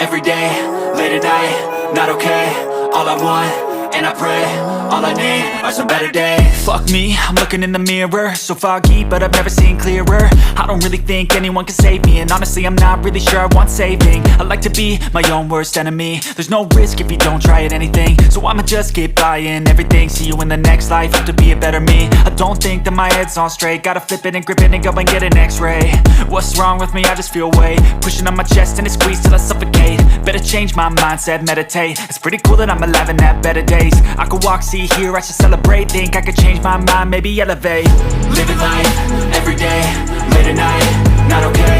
every day, late at night, not okay. All I want, and I pray, all I need are some better days. Fuck me, I'm looking in the mirror, so foggy, but I've never seen clearer. I don't really think anyone can save me, and honestly I'm not really sure I want saving. I like to be my own worst enemy. There's no risk if you don't try at anything, so I'ma just keep buying everything. See you in the next life, hope to be a better me. I don't think that my head's on straight, gotta flip it and grip it and go and get an x-ray. What's wrong with me? I just feel weight pushing on my chest and it squeezes till I suffocate. Better change my mindset, meditate. It's pretty cool that I'm alive and have better days. I could walk, see, hear, I should celebrate. Think I could change my mind, maybe elevate. Living life, every day, late at night, not okay.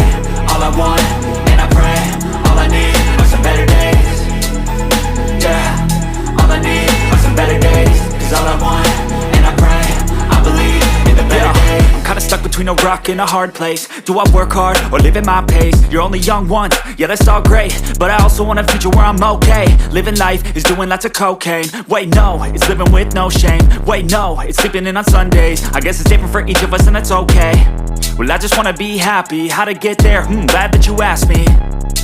All I want, and I pray, all I need are some better days. Yeah, all I need are some better days. Cause all I want, and I pray, I believe in the better days. I'm kinda stuck between a rock and a hard place. Do I work hard or live at my pace? You're only young once, yeah that's all great, but I also want a future where I'm okay. Living life is doing lots of cocaine. Wait no, it's living with no shame. Wait no, it's sleeping in on Sundays. I guess it's different for each of us and that's okay. Well I just wanna be happy, how to get there? Glad that you asked me.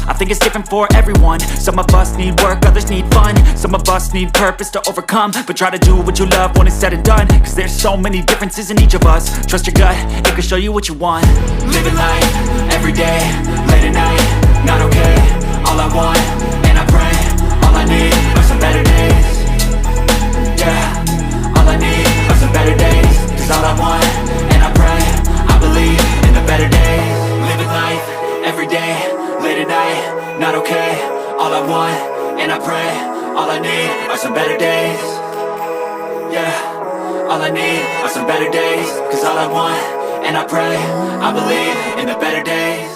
I think it's different for everyone. Some of us need work, others need fun. Some of us need purpose to overcome. But try to do what you love when it's said and done. Cause there's so many differences in each of us. Trust your gut, it can show you what you want. Living life, every day, late at night, not okay. All I want, and I pray, all I need are some better days. Yeah, all I need are some better days. Cause all I want, and I pray, I believe in the better days. Living life, every day, late at night, not okay. All I want, and I pray, all I need are some better days. Yeah, all I need are some better days. Cause all I want, and I pray, I believe in the better days.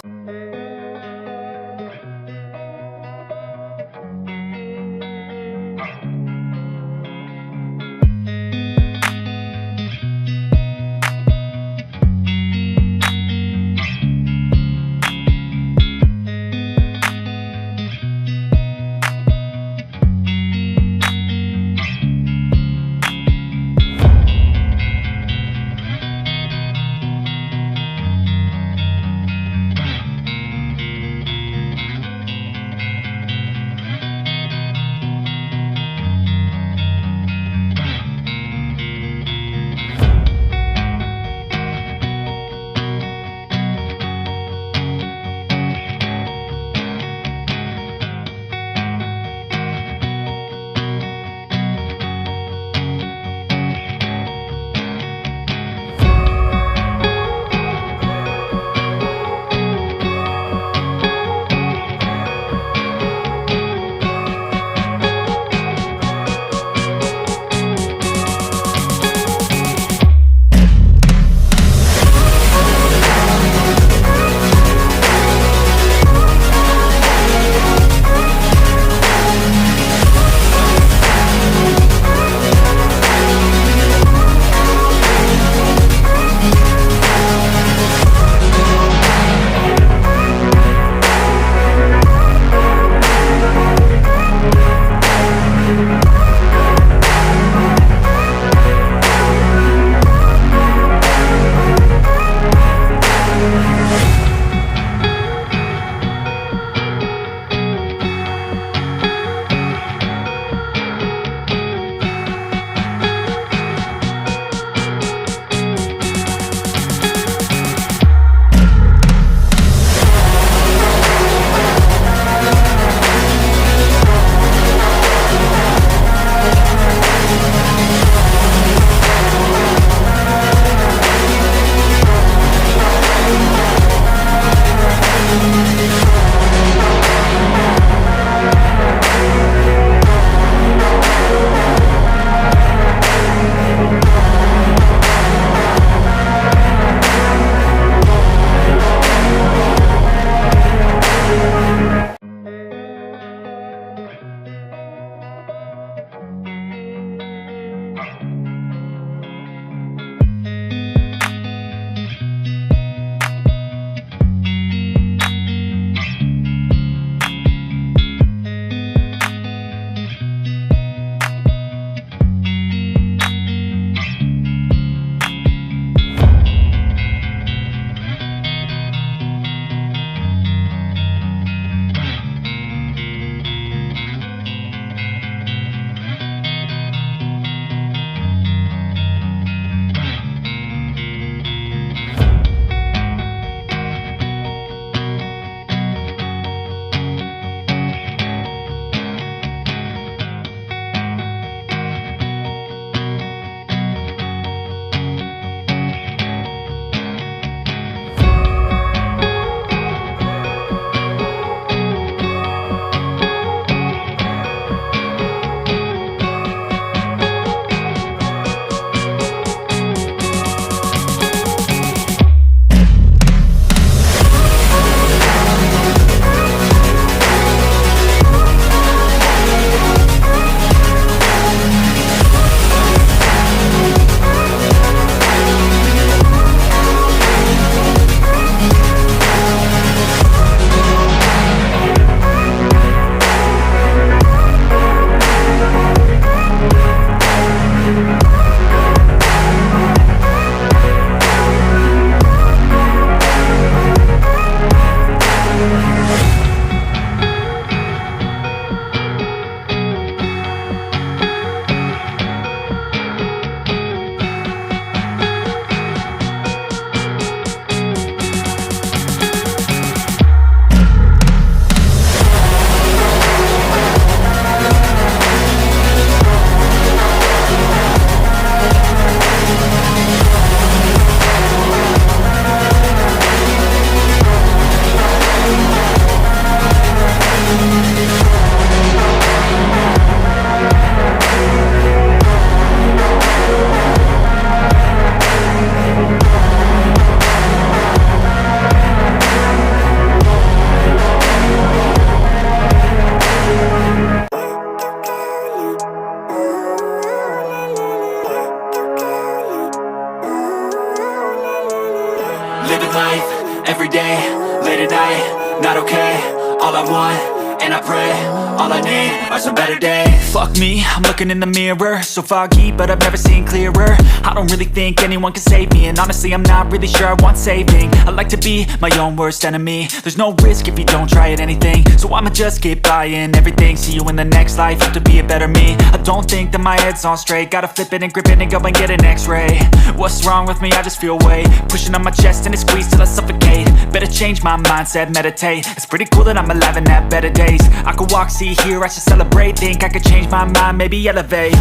Living life, everyday, late at night, not okay. All I want, and I pray, all I need are some better days. Fuck me, I'm looking in the mirror, so foggy, but I've never seen clearer. I don't really think anyone can save me, and honestly I'm not really sure I want saving. I like to be my own worst enemy. There's no risk if you don't try at anything, so I'ma just keep buying everything. See you in the next life, have to be a better me. I don't think that my head's on straight, gotta flip it and grip it and go and get an x-ray. What's wrong with me? I just feel weight pushing on my chest and it squeezes till I suffocate. Better change my mindset, meditate. It's pretty cool that I'm alive and have better days. I could walk, see, hear, I should celebrate. Think I could change my mind, maybe elevate.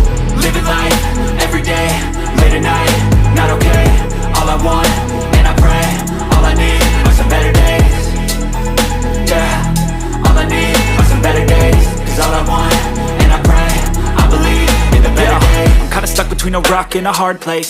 Living life, everyday, late at night, not okay. All I want, and I pray, all I need are some better days. Yeah, all I need are some better days. Cause all I want, and I pray, I believe in the better days. I'm kinda stuck between a rock and a hard place.